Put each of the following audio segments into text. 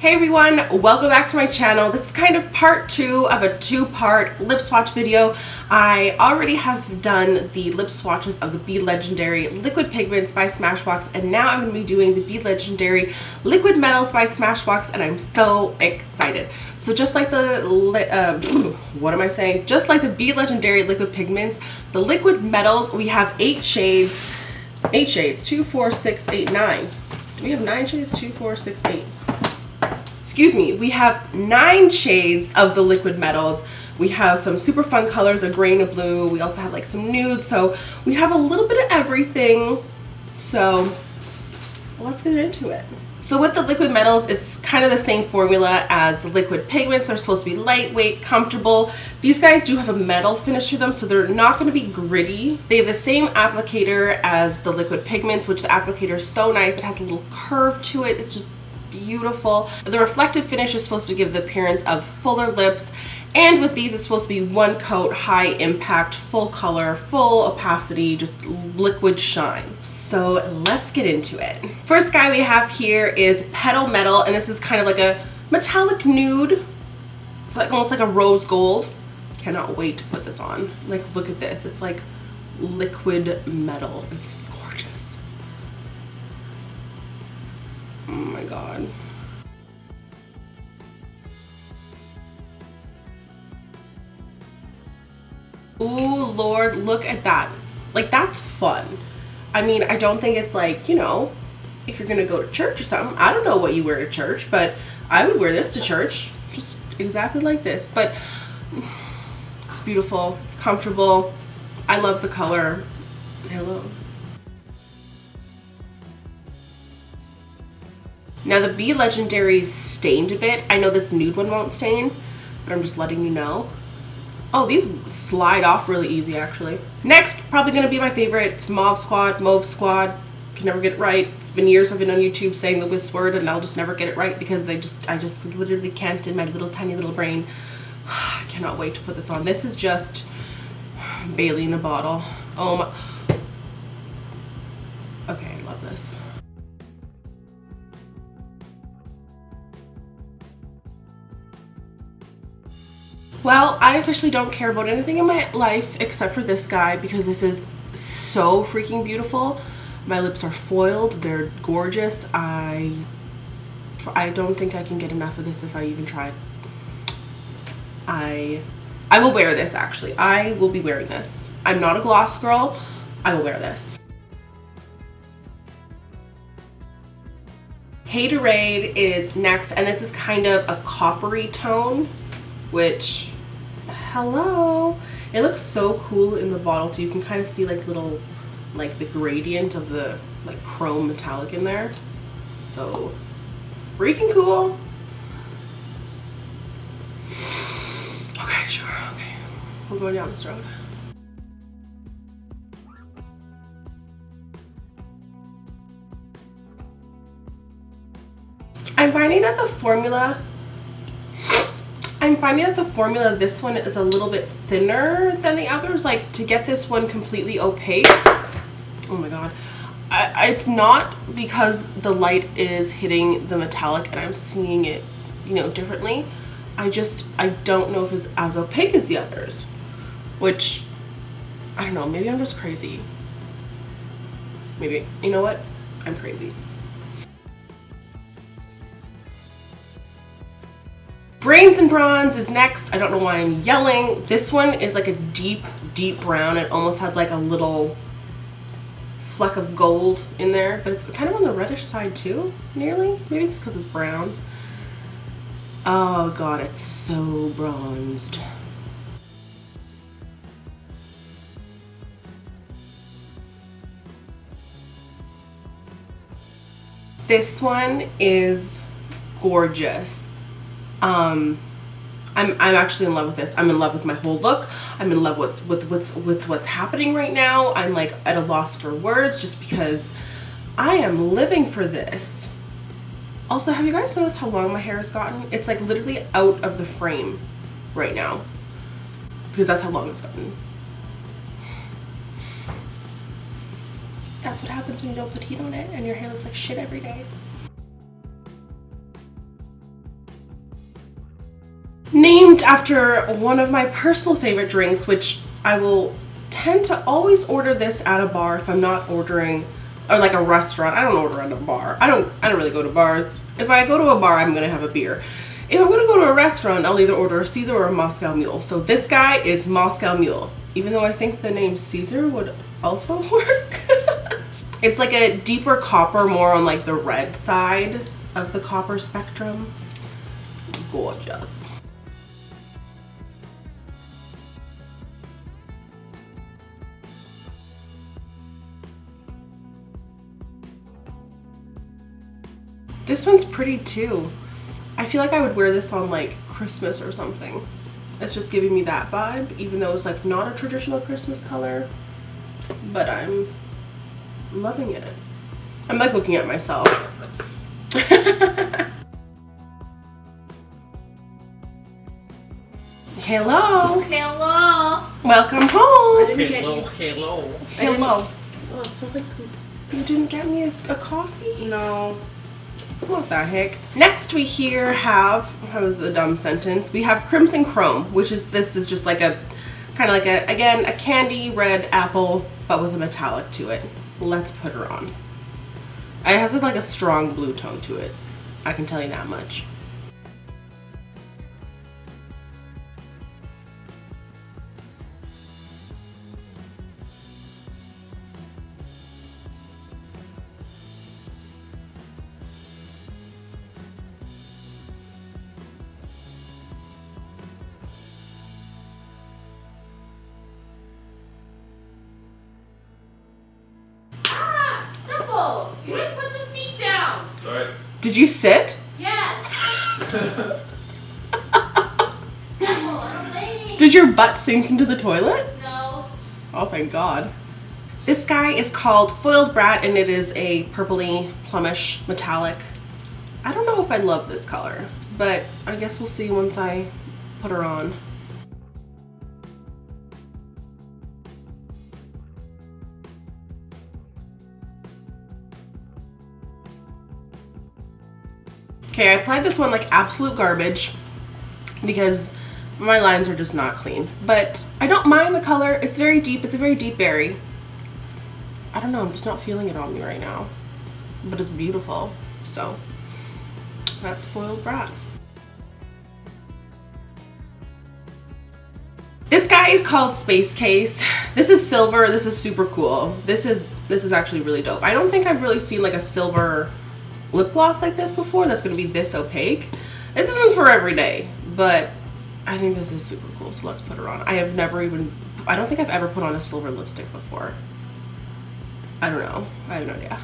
Hey everyone, welcome back to my channel. This is kind of part 2 of a 2-part lip swatch video. I already have done the lip swatches of the Be Legendary Liquid Pigments by Smashbox, and now I'm going to be doing the Be Legendary Liquid Metals by Smashbox, and I'm so excited. So just like the, Just like the Be Legendary Liquid Pigments, the Liquid Metals, we have 8 shades. 8 shades, 2, 4, 6, 8, 9. Do we have 9 shades? 2, 4, 6, 8. Excuse me, we have 9 shades of the Liquid Metals. We have some super fun colors, a gray and a blue. We also have like some nudes, so we have a little bit of everything. So let's get into it. So with the Liquid Metals, it's kind of the same formula as the Liquid Pigments. They're supposed to be lightweight, comfortable. These guys do have a metal finish to them, so they're not going to be gritty. They have the same applicator as the Liquid Pigments, which the applicator is so nice. It has a little curve to it. It's just beautiful. The reflective finish is supposed to give the appearance of fuller lips, and with these it's supposed to be one coat, high impact, full color, full opacity, just liquid shine. So let's get into it. First guy we have here is Petal Metal, and this is kind of like a metallic nude. It's like almost like a rose gold. Cannot wait to put this on. Like, look at this. It's like liquid metal. It's gorgeous. Oh my god. Ooh, Lord, look at that. Like, that's fun. I mean, I don't think it's like, you know, if you're gonna go to church or something. I don't know what you wear to church, but I would wear this to church. Just exactly like this. But it's beautiful. It's comfortable. I love the color. Hello. Now the Be Legendary stained a bit. I know this nude one won't stain, but I'm just letting you know. Oh, these slide off really easy actually. Next, probably gonna be my favorite. It's Mauve Squad, Mauve Squad. Can never get it right. It's been years I've been on YouTube saying the WIS word, and I'll just never get it right because I just literally can't in my little tiny little brain. I cannot wait to put this on. This is just Bailey in a bottle. Oh my. Okay, I love this. Well, I officially don't care about anything in my life except for this guy because this is so freaking beautiful. My lips are foiled. They're gorgeous. I don't think I can get enough of this if I even tried. I will wear this actually. I will be wearing this. I'm not a gloss girl. I will wear this. Haterade is next, and this is kind of a coppery tone, which, hello, it looks so cool in the bottle too. You can kind of see like little, like the gradient of the like chrome metallic in there. So freaking cool. Okay, sure, okay, we're going down this road. I'm finding that the formula of this one is a little bit thinner than the others. Like, to get this one completely opaque, oh my god, it's not because the light is hitting the metallic and I'm seeing it, you know, differently. I don't know if it's as opaque as the others, which, I don't know, maybe I'm just crazy. Maybe, you know what, I'm crazy. Brains and Bronze is next. I don't know why I'm yelling. This one is like a deep, deep brown. It almost has like a little fleck of gold in there, but it's kind of on the reddish side too, nearly. Maybe it's because it's brown. Oh god, it's so bronzed. This one is gorgeous. I'm actually in love with this. I'm in love with my whole look. I'm in love with what's happening right now. I'm like at a loss for words just because I am living for this. Also, have you guys noticed how long my hair has gotten? It's like literally out of the frame right now because that's how long it's gotten. That's what happens when you don't put heat on it and your hair looks like shit every day. named after one of my personal favorite drinks, which I will tend to always order this at a bar if I'm not ordering, or like a restaurant. I don't order at a bar. I don't really go to bars. If I go to a bar, I'm gonna have a beer. If I'm gonna go to a restaurant, I'll either order a Caesar or a Moscow Mule. So this guy is Moscow Mule, even though I think the name Caesar would also work. It's like a deeper copper, more on like the red side of the copper spectrum. Gorgeous. This one's pretty too. I feel like I would wear this on like Christmas or something. It's just giving me that vibe, even though it's like not a traditional Christmas color, but I'm loving it. I'm like looking at myself. Hello. Hello. Welcome home. Hello. Oh, it smells like poop. You didn't get me a coffee? No. What the heck? Next we here have, that was a dumb sentence, we have Crimson Chrome, which is, this is just like a, kind of like a, again, a candy red apple, but with a metallic to it. Let's put her on. It has like a strong blue tone to it. I can tell you that much. You didn't put the seat down. Alright. Did you sit? Yes. Simple, I'm lady. Did your butt sink into the toilet? No. Oh, thank God. This guy is called Foiled Brat, and it is a purpley, plumish, metallic. I don't know if I love this color, but I guess we'll see once I put her on. Okay, I applied this one like absolute garbage because my lines are just not clean. But I don't mind the color. It's very deep. It's a very deep berry. I don't know. I'm just not feeling it on me right now. But it's beautiful. So that's Foiled Brat. This guy is called Space Case. This is silver. This is super cool. This is actually really dope. I don't think I've really seen like a silver lip gloss like this before that's going to be this opaque. This isn't for every day, but I think this is super cool, so let's put her on. I don't think I've ever put on a silver lipstick before. I don't know. I have no idea.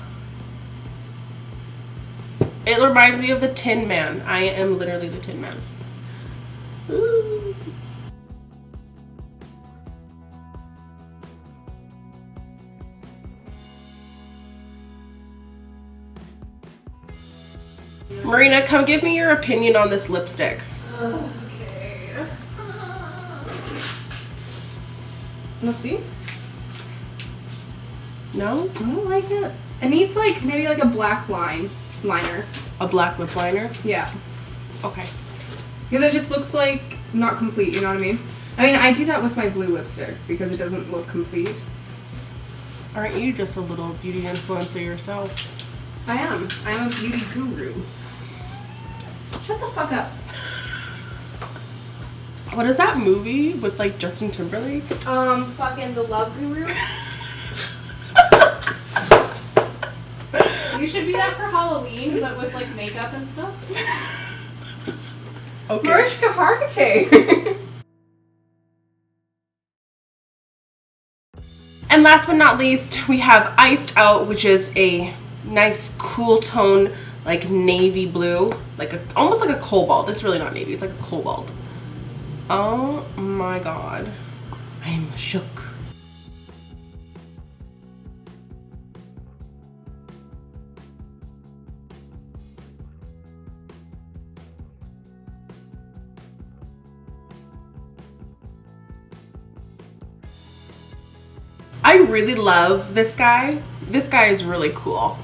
It reminds me of the Tin Man. I am literally the Tin Man. Ooh. Marina, come give me your opinion on this lipstick. Okay. Let's see. No? I don't like it. It needs like maybe like a black liner. A black lip liner? Yeah. Okay. Because it just looks like not complete, you know what I mean? I mean, I do that with my blue lipstick because it doesn't look complete. Aren't you just a little beauty influencer yourself? I am. I am a beauty guru. Shut the fuck up. What is that movie with like Justin Timberlake? Fucking The Love Guru. You should be that for Halloween, but with like makeup and stuff. Okay. Mariska Hargitay. And last but not least, we have Iced Out, which is a nice cool tone, like navy blue, like almost like a cobalt. It's really not navy, it's like a cobalt. Oh my God, I'm shook. I really love this guy. This guy is really cool.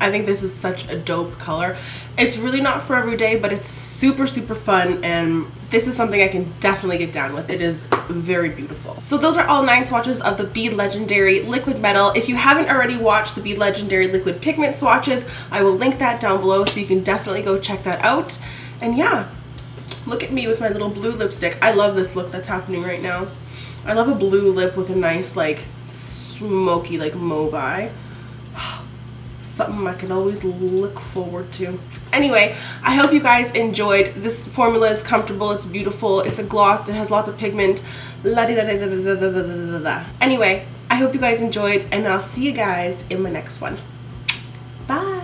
I think this is such a dope color. It's really not for every day, but it's super, super fun, and this is something I can definitely get down with. It is very beautiful. So those are all 9 swatches of the Be Legendary Liquid Metal. If you haven't already watched the Be Legendary Liquid Pigment swatches, I will link that down below, so you can definitely go check that out. And yeah, look at me with my little blue lipstick. I love this look that's happening right now. I love a blue lip with a nice like smoky like mauve eye. Something I can always look forward to. Anyway, I hope you guys enjoyed. This formula is comfortable, it's beautiful, it's a gloss, it has lots of pigment. Anyway, I hope you guys enjoyed, and I'll see you guys in my next one. Bye.